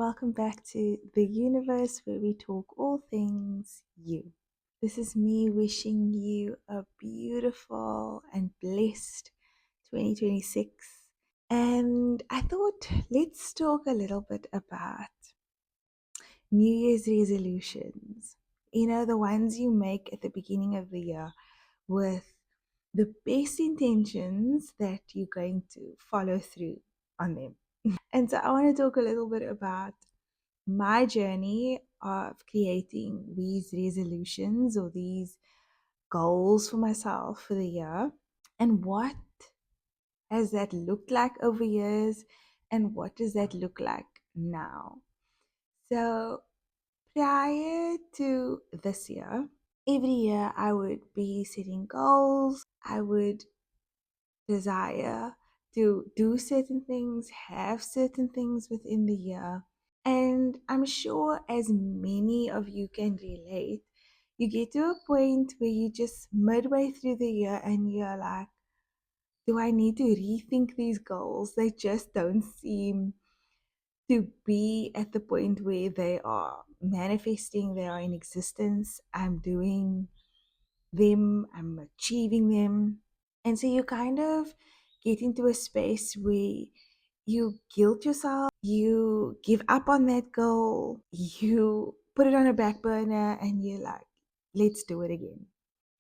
welcome back to the universe where we talk all things you. This is me wishing you a beautiful and blessed 2026. And I thought let's talk a little bit about New Year's resolutions. The ones you make at the beginning of the year with the best intentions that you're going to follow through on them. And so I want to talk a little bit about my journey of creating these resolutions or these goals for myself for the year, and what has that looked like over years, and what does that look like now. So prior to this year, every year I would be setting goals. I would desire to do certain things, have certain things within the year. And I'm sure as many of you can relate, you get to a point where you just midway through the year and you're like, do I need to rethink these goals? They just don't seem to be at the point where they are manifesting, they are in existence. I'm doing them, I'm achieving them. And so you kind of get into a space where you guilt yourself, you give up on that goal, you put it on a back burner, and you're like, let's do it again.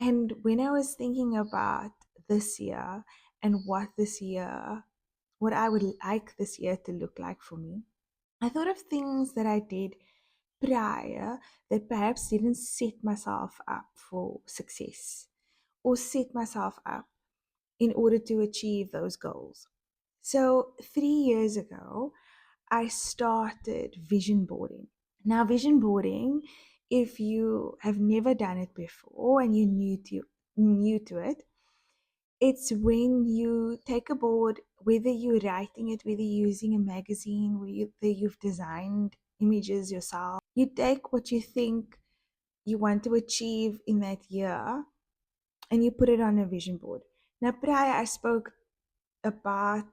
And when I was thinking about this year and what I would like this year to look like for me, I thought of things that I did prior that perhaps didn't set myself up for success or set myself up in order to achieve those goals. So, 3 years ago, I started vision boarding. Now, vision boarding, if you have never done it before and you're new to it, it's when you take a board, whether you're writing it, whether you're using a magazine, whether you've designed images yourself, you take what you think you want to achieve in that year and you put it on a vision board. Now, prior, I spoke about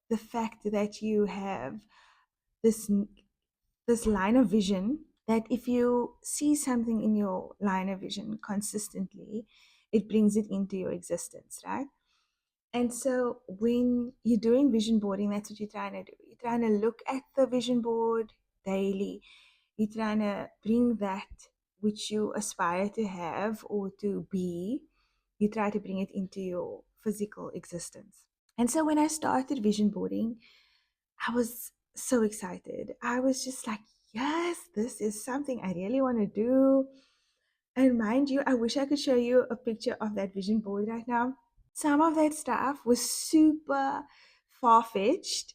the fact that you have this this line of vision, that if you see something in your line of vision consistently, it brings it into your existence, right? And so when you're doing vision boarding, that's what you're trying to do. You're trying to look at the vision board daily. You're trying to bring that which you aspire to have or to be, you try to bring it into your physical existence. And so when I started vision boarding, I was so excited. I was just like, yes, this is something I really want to do. And mind you, I wish I could show you a picture of that vision board right now. Some of that stuff was super far fetched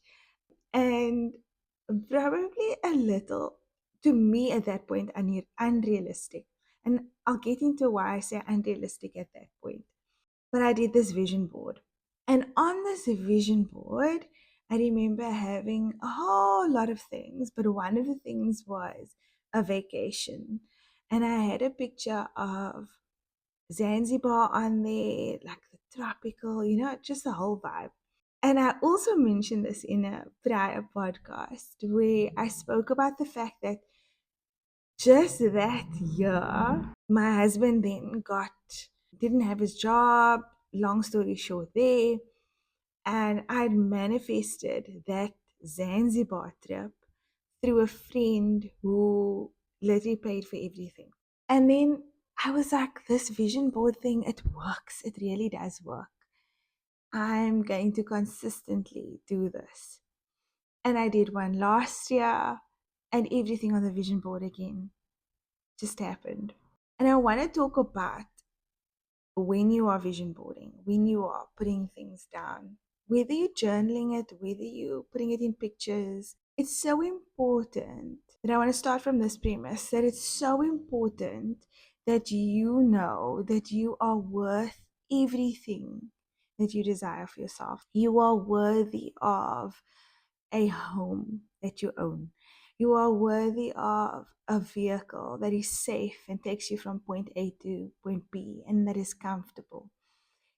and probably a little, to me at that point, unrealistic. And I'll get into why I say unrealistic at that point. But I did this vision board. And on this vision board, I remember having a whole lot of things, but one of the things was a vacation. And I had a picture of Zanzibar on there, like the tropical, just the whole vibe. And I also mentioned this in a prior podcast where I spoke about the fact that just that year, my husband then didn't have his job, long story short, there. And I'd manifested that Zanzibar trip through a friend who literally paid for everything. And then I was like, this vision board thing, it works. It really does work. I'm going to consistently do this. And I did one last year, and everything on the vision board again just happened. And I want to talk about when you are vision boarding, when you are putting things down, whether you're journaling it, whether you're putting it in pictures, it's so important that I want to start from this premise that it's so important that you know that you are worth everything that you desire for yourself. You are worthy of a home that you own. You are worthy of a vehicle that is safe and takes you from point A to point B and that is comfortable.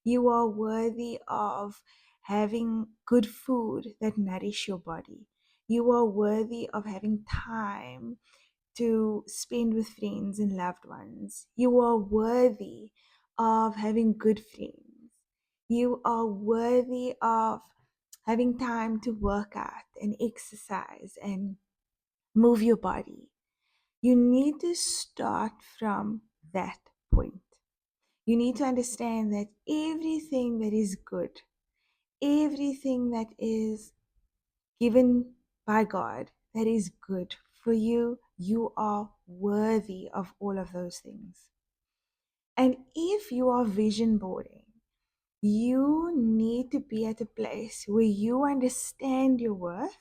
You are worthy of having good food that nourish your body. You are worthy of having time to spend with friends and loved ones. You are worthy of having good friends. You are worthy of having time to work out and exercise and move your body. You need to start from that point. You need to understand that everything that is good, everything that is given by God, that is good for you, you are worthy of all of those things. And if you are vision boarding, you need to be at a place where you understand your worth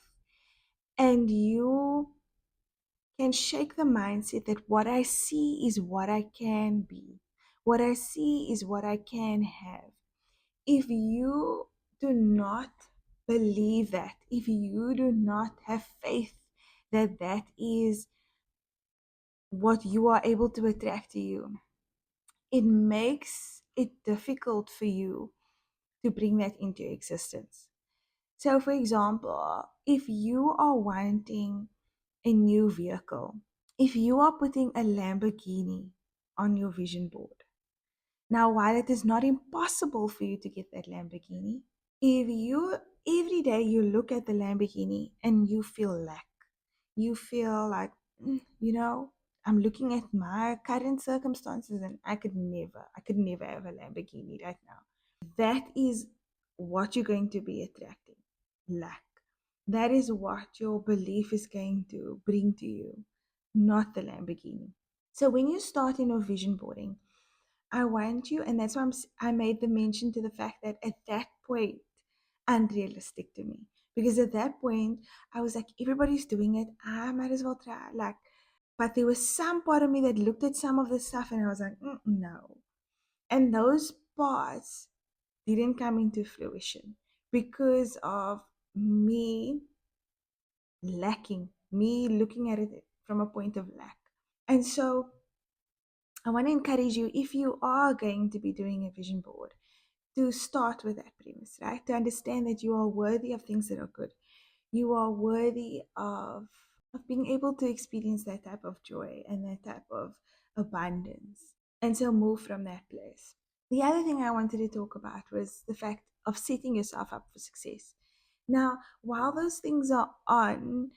and you can shake the mindset that what I see is what I can be. What I see is what I can have. If you do not believe that, if you do not have faith that that is what you are able to attract to you, it makes it difficult for you to bring that into existence. So, for example, if you are wanting a new vehicle, if you are putting a Lamborghini on your vision board, now while it is not impossible for you to get that Lamborghini, if you every day you look at the Lamborghini and you feel lack, you feel like, I'm looking at my current circumstances and I could never have a Lamborghini right now. That is what you're going to be attracting, lack. That is what your belief is going to bring to you, not the Lamborghini. So when you start in your vision boarding, I want you, and that's why I made the mention to the fact that at that point, unrealistic to me. Because at that point, I was like, everybody's doing it. I might as well try. Like, but there was some part of me that looked at some of the stuff and I was like, no. And those parts didn't come into fruition because of me lacking, me looking at it from a point of lack. And so I want to encourage you, if you are going to be doing a vision board, to start with that premise, right? To understand that you are worthy of things that are good. You are worthy of being able to experience that type of joy and that type of abundance. And so move from that place. The other thing I wanted to talk about was the fact of setting yourself up for success. Now, while those things are on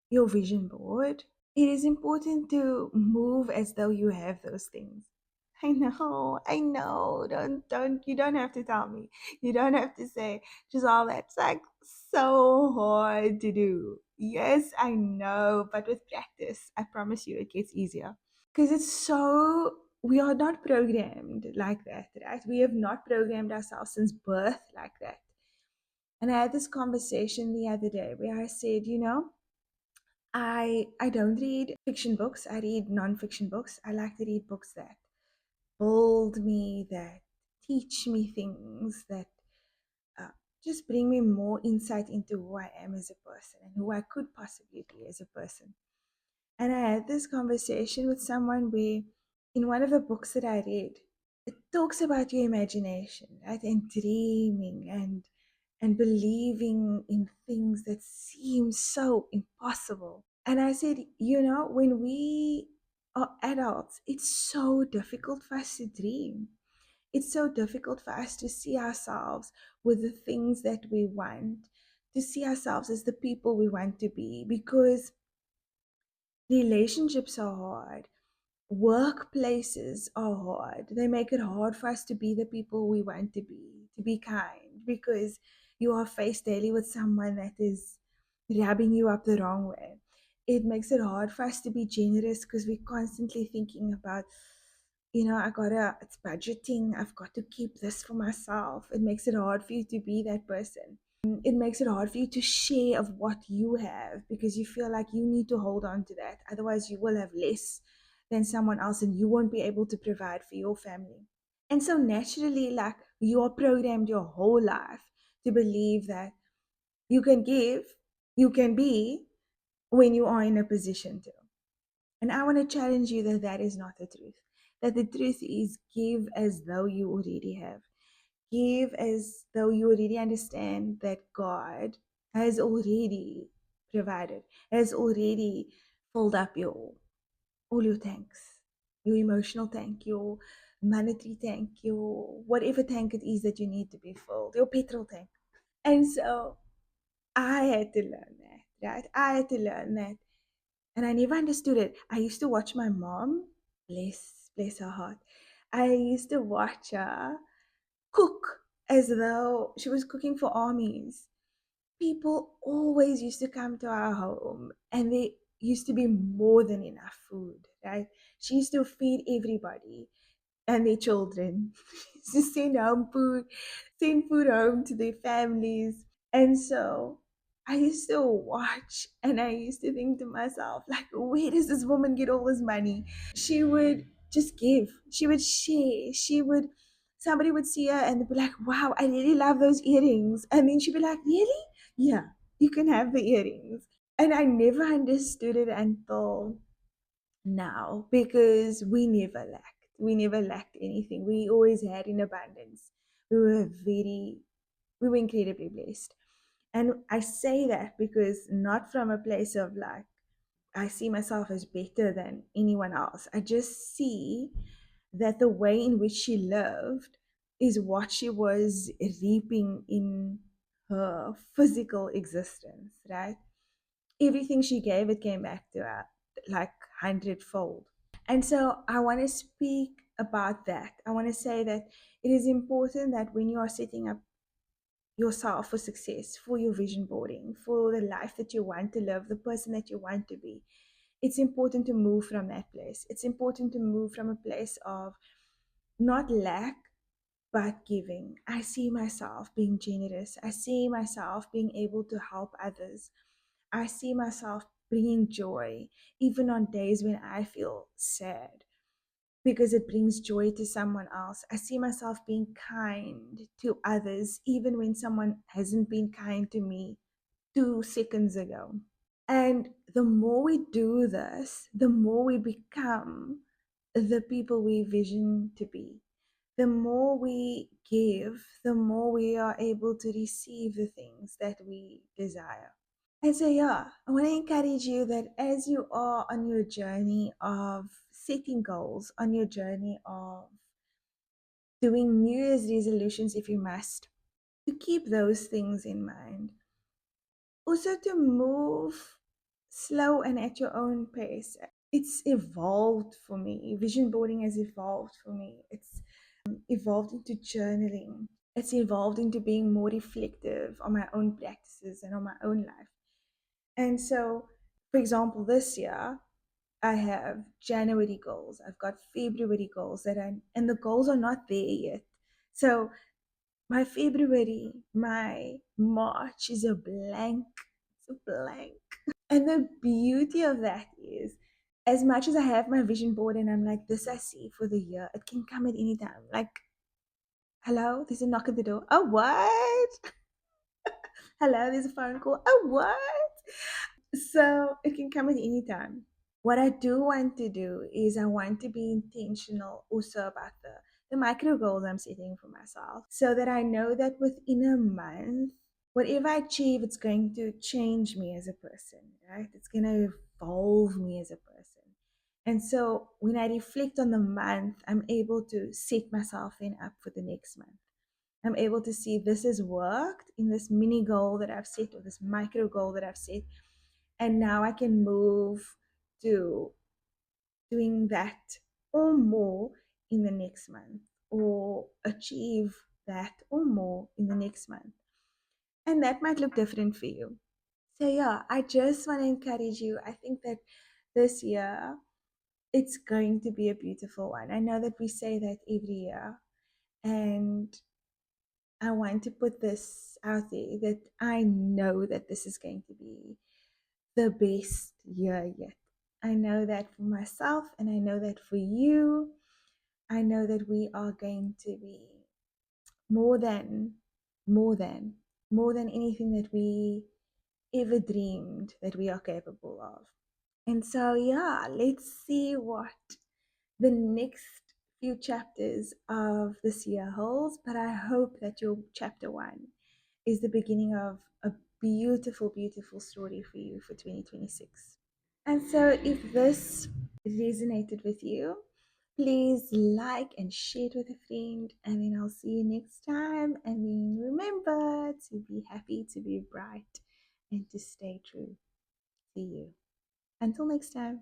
your vision board, it is important to move as though you have those things. I know. You don't have to tell me. You don't have to say, just all that's like so hard to do. Yes, I know, but with practice, I promise you it gets easier. Because we are not programmed like that, right? We have not programmed ourselves since birth like that. And I had this conversation the other day where I said, I don't read fiction books. I read non-fiction books. I like to read books that build me, that teach me things, that uh, just bring me more insight into who I am as a person and who I could possibly be as a person. And I had this conversation with someone where, in one of the books that I read, it talks about your imagination, right? And dreaming and believing in things that seem so impossible. And I said, when we are adults, it's so difficult for us to dream. It's so difficult for us to see ourselves with the things that we want, to see ourselves as the people we want to be, because relationships are hard. Workplaces are hard. They make it hard for us to be the people we want to be kind, because you are faced daily with someone that is rubbing you up the wrong way. It makes it hard for us to be generous because we're constantly thinking about, it's budgeting. I've got to keep this for myself. It makes it hard for you to be that person. It makes it hard for you to share of what you have because you feel like you need to hold on to that. Otherwise, you will have less than someone else and you won't be able to provide for your family. And so naturally, like, you are programmed your whole life to believe that you can give, you can be when you are in a position to. And I want to challenge you that that is not the truth. That the truth is, give as though you already have. Give as though you already understand that God has already provided, has already filled up your all your tanks, your emotional tank, your monetary tank, your whatever tank it is that you need to be filled, your petrol tank. And so I had to learn that, right? I had to learn that. And I never understood it. I used to watch my mom, bless her heart. I used to watch her cook as though she was cooking for armies. People always used to come to our home and there used to be more than enough food, right? She used to feed everybody and their children. She used to send food home to their families. And so I used to watch and I used to think to myself, like, where does this woman get all this money? She would just give, she would share, somebody would see her and they'd be like, wow, I really love those earrings. And then she'd be like, really? Yeah, you can have the earrings. And I never understood it until now because we never lacked. We never lacked anything. We always had in abundance. We were very, we were incredibly blessed. And I say that because not from a place of like, I see myself as better than anyone else. I just see that the way in which she lived is what she was reaping in her physical existence, right? Everything she gave, it came back to her like hundredfold. And so I want to speak about that. I want to say that it is important that when you are setting up yourself for success, for your vision boarding, for the life that you want to live, the person that you want to be, it's important to move from that place. It's important to move from a place of not lack, but giving. I see myself being generous. I see myself being able to help others. I see myself bringing joy, even on days when I feel sad, because it brings joy to someone else. I see myself being kind to others, even when someone hasn't been kind to me 2 seconds ago. And the more we do this, the more we become the people we vision to be. The more we give, the more we are able to receive the things that we desire. And so, yeah, I want to encourage you that as you are on your journey of setting goals, on your journey of doing New Year's resolutions, if you must, to keep those things in mind. Also, to move slow and at your own pace. It's evolved for me. Vision boarding has evolved for me. It's evolved into journaling. It's evolved into being more reflective on my own practices and on my own life. And so, for example, this year, I have January goals. I've got February goals and the goals are not there yet. So my February, my March is a blank. It's a blank. And the beauty of that is, as much as I have my vision board and I'm like, this I see for the year, it can come at any time. Like, hello, there's a knock at the door. Oh, what? Hello, there's a phone call. Oh, what? So it can come at any time. What I do want to do is I want to be intentional also about the micro goals I'm setting for myself so that I know that within a month, whatever I achieve, it's going to change me as a person, right? It's going to evolve me as a person. And so when I reflect on the month, I'm able to set myself then up for the next month. I'm able to see this has worked in this mini goal that I've set or this micro goal that I've set. And now I can move to doing that or more in the next month or achieve that or more in the next month. And that might look different for you. So, yeah, I just want to encourage you. I think that this year it's going to be a beautiful one. I know that we say that every year. And I want to put this out there that I know that this is going to be the best year yet. I know that for myself, and I know that for you. I know that we are going to be more than, more than, more than anything that we ever dreamed that we are capable of. And so, yeah, let's see what the next few chapters of this year holds. But I hope that your chapter one is the beginning of a beautiful, beautiful story for you for 2026. And so, if this resonated with you, please like and share it with a friend. And then I'll see you next time. And then remember to be happy, to be bright, and to stay true. See you. Until next time.